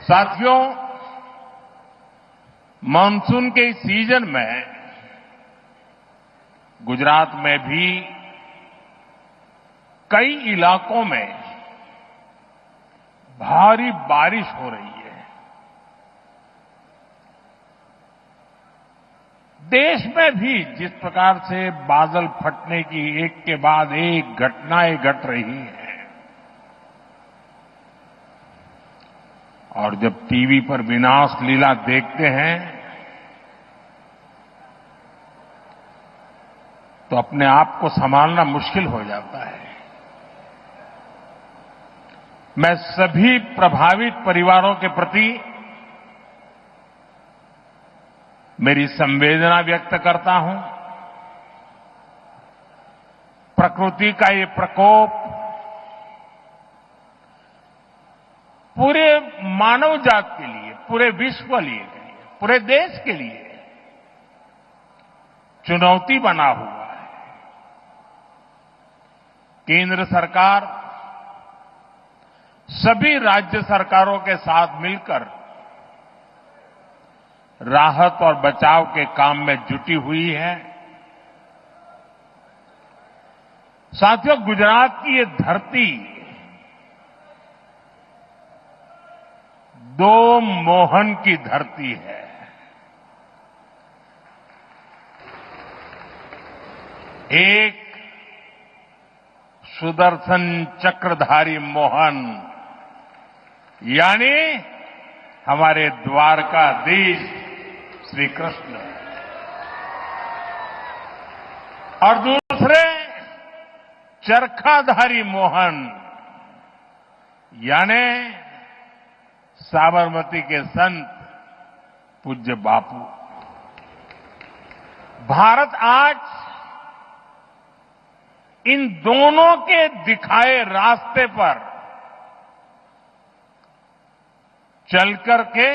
साथियों, मानसून के इस सीजन में गुजरात में भी कई इलाकों में भारी बारिश हो रही है। देश में भी जिस प्रकार से बादल फटने की एक के बाद एक घटनाएं घट रही हैं, और जब टीवी पर विनाश लीला देखते हैं तो अपने आप को संभालना मुश्किल हो जाता है। मैं सभी प्रभावित परिवारों के प्रति मेरी संवेदना व्यक्त करता हूं। प्रकृति का ये प्रकोप पूरे मानव जात के लिए, पूरे विश्व के लिए, पूरे देश के लिए चुनौती बना हुआ है। केंद्र सरकार सभी राज्य सरकारों के साथ मिलकर राहत और बचाव के काम में जुटी हुई है। साथियों, गुजरात की ये धरती दो मोहन की धरती है। एक सुदर्शन चक्रधारी मोहन यानी हमारे द्वारकाधीश श्री कृष्ण, और दूसरे चरखाधारी मोहन यानी साबरमती के संत पूज्य बापू। भारत आज इन दोनों के दिखाए रास्ते पर चलकर के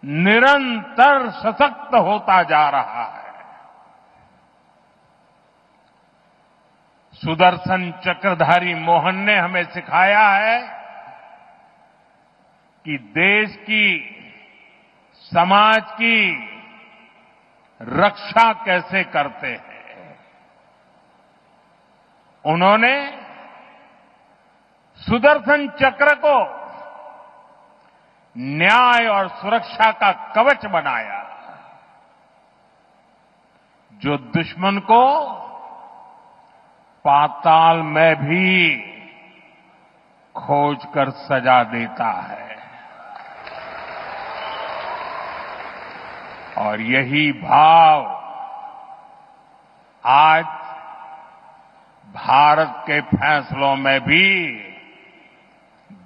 निरंतर सशक्त होता जा रहा है। सुदर्शन चक्रधारी मोहन ने हमें सिखाया है कि देश की, समाज की रक्षा कैसे करते हैं। उन्होंने सुदर्शन चक्र को न्याय और सुरक्षा का कवच बनाया, जो दुश्मन को पाताल में भी खोज कर सजा देता है। और यही भाव आज भारत के फैसलों में भी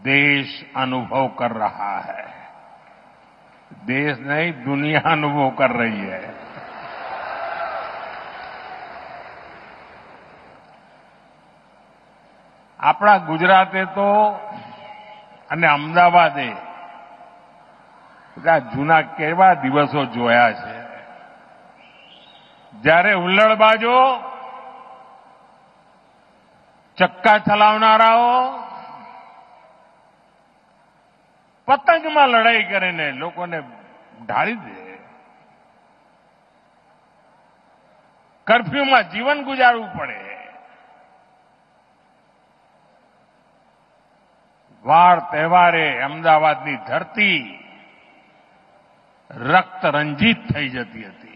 देश अनुभव कर रहा है। देश नहीं, दुनिया अनुभव कर रही है। આપણા ગુજરાતે તો અને અમદાવાદે બધા જૂના કેવા દિવસો જોયા છે, જ્યારે હુલ્લડબાજો, ચક્કા ચલાવનારાઓ પતંગમાં લડાઈ કરીને લોકોને ઢાળી દે, કર્ફ્યુમાં જીવન ગુજારવું પડે, વાર તહેવારે અમદાવાદની ધરતી રક્ત રંજીત થઈ જતી હતી।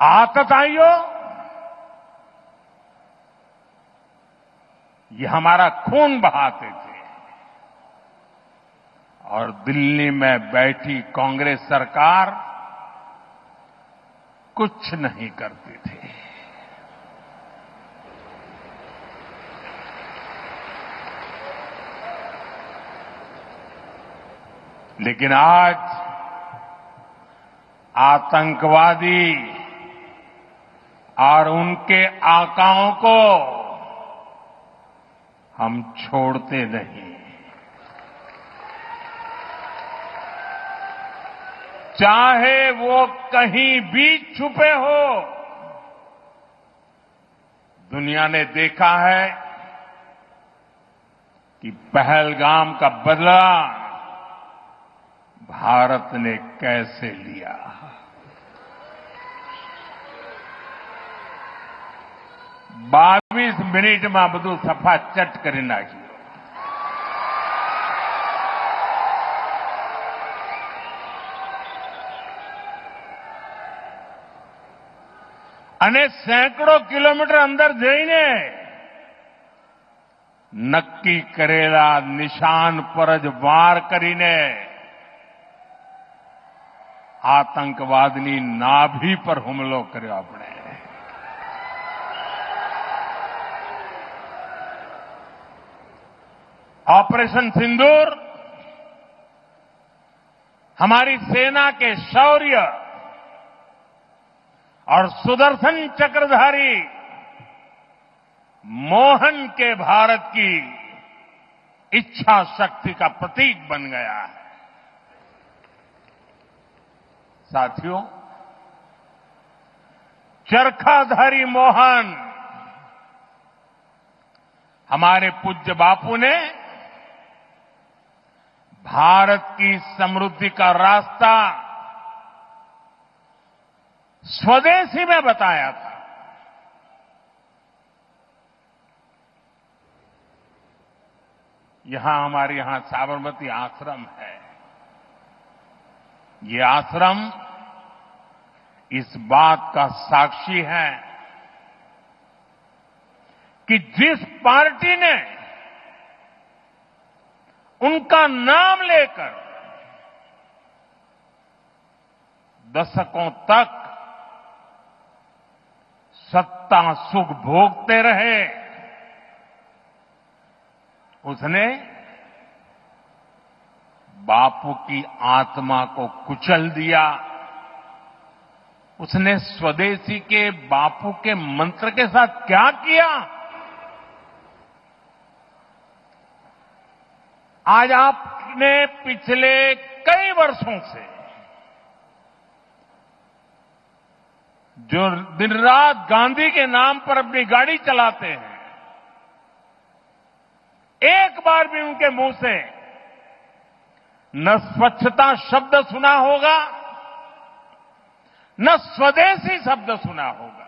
आतताइयों, ये हमारा खून बहाते थे, और दिल्ली में बैठी कांग्रेस सरकार कुछ नहीं करती थी। लेकिन आज आतंकवादी और उनके आकाओं को हम छोड़ते नहीं। चाहे वो कहीं भी छुपे हो, दुनिया ने देखा है कि पहलगाम का बदला भारत ने कैसे लिया। 22 મિનિટમાં બધું સફા ચટ કરી નાખ્યું। અને સેંકડો કિલોમીટર અંદર જઈને નક્કી કરેલા નિશાન પર જ વાર કરીને આતંકવાદની નાભી પર હુમલો કર્યો આપણે। ऑपरेशन सिंदूर हमारी सेना के शौर्य और सुदर्शन चक्रधारी मोहन के भारत की इच्छा शक्ति का प्रतीक बन गया है। साथियों, चरखाधारी मोहन हमारे पूज्य बापू ने भारत की समृद्धि का रास्ता स्वदेशी में बताया था। हमारे यहां साबरमती आश्रम है। ये आश्रम इस बात का साक्षी है कि जिस पार्टी ने उनका नाम लेकर दशकों तक सत्ता सुख भोगते रहे, उसने बापू की आत्मा को कुचल दिया। उसने स्वदेशी के बापू के मंत्र के साथ क्या किया? आज आपने पिछले कई वर्षों से जो दिन रात गांधी के नाम पर अपनी गाड़ी चलाते हैं, एक बार भी उनके मुंह से न स्वच्छता शब्द सुना होगा, न स्वदेशी शब्द सुना होगा।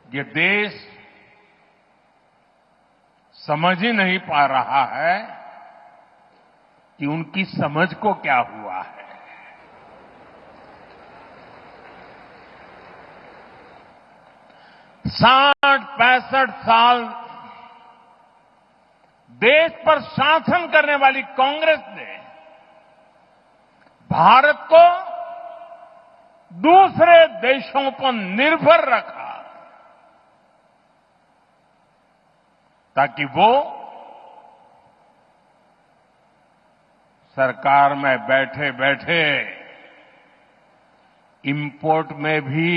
ये देश समझ ही नहीं पा रहा है कि उनकी समझ को क्या हुआ है। साठ 65 साल देश पर शासन करने वाली कांग्रेस ने भारत को दूसरे देशों पर निर्भर रखा ताकि वो सरकार में बैठे बैठे इंपोर्ट में भी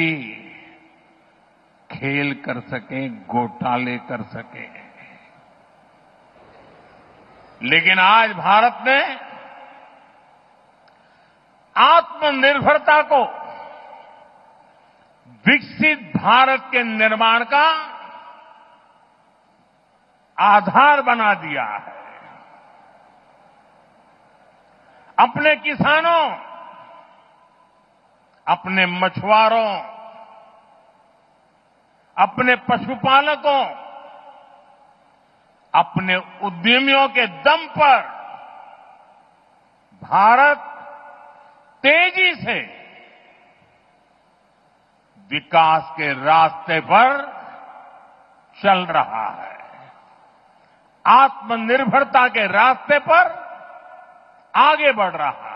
खेल कर सकें, घोटाले कर सकें। लेकिन आज भारत ने आत्मनिर्भरता को विकसित भारत के निर्माण का आधार बना दिया है। अपने किसानों, अपने मछुआरों, अपने पशुपालकों, अपने उद्यमियों के दम पर भारत तेजी से विकास के रास्ते पर चल रहा है। आत्मनिर्भरता के रास्ते पर आगे बढ़ रहा है।